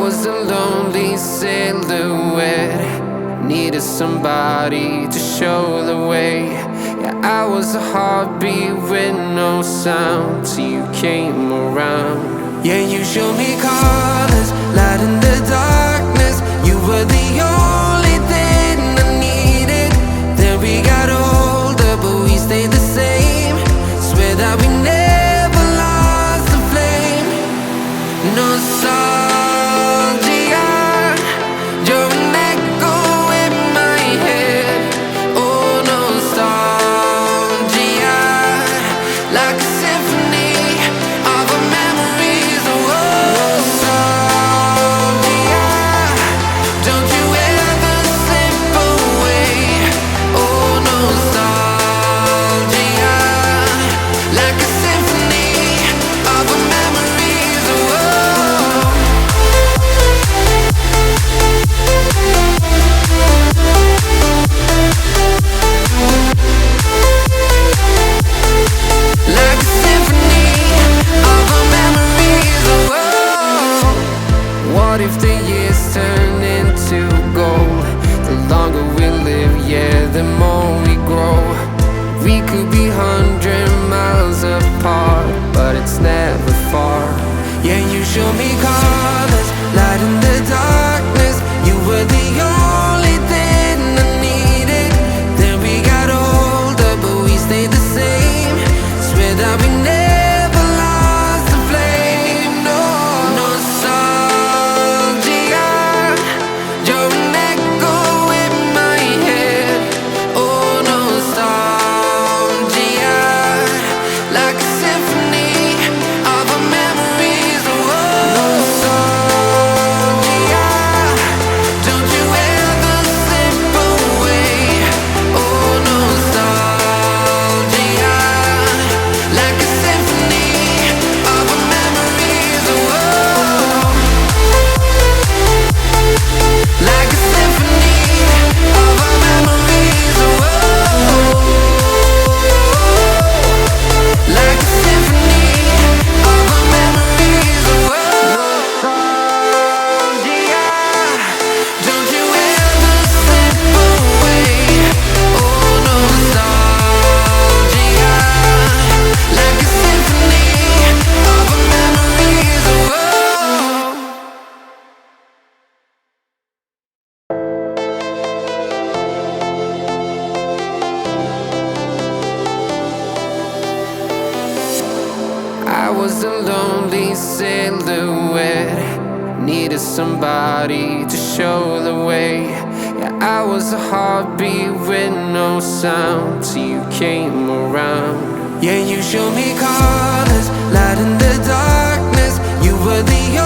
was a lonely silhouette, needed somebody to show the way. Yeah, I was a heartbeat with no sound till you came around. Yeah, you showed me colors, light in the darkness. You were the only thing I needed. Then we got older, but we stayed the same. Swear that we never lost the flame. Nostalgia, you're an echo in my head. Oh, nostalgia, like a symphony of our memories. Oh, nostalgia, don't you ever slip away. Oh, nostalgia, like a symphony of our memories. Oh, like a symphony of our memories. Oh, what if the years turn into gold? The longer we live, yeah, the more we grow. We could be 100 miles apart, but it's never far. Yeah, you show me colors, light in the darkness. You were the only thing I needed. Then we got older, but we stayed the same. Swear that we never lost the flame. No, nostalgia, you're an echo in my head. Oh, nostalgia, like a symphony of our memories. Oh, nostalgia, don't you ever slip away. Oh, nostalgia, like a symphony of our memories. Oh, like a symphony of our memories. Oh, like a symphony of our memories. Oh, nostalgia, don't you ever slip away. Oh, nostalgia, like a symphony of our memories. Oh, I was a lonely silhouette, needed somebody to show the way. Yeah, I was a heartbeat with no sound till you came around. Yeah, you showed me colors, light in the darkness. You were the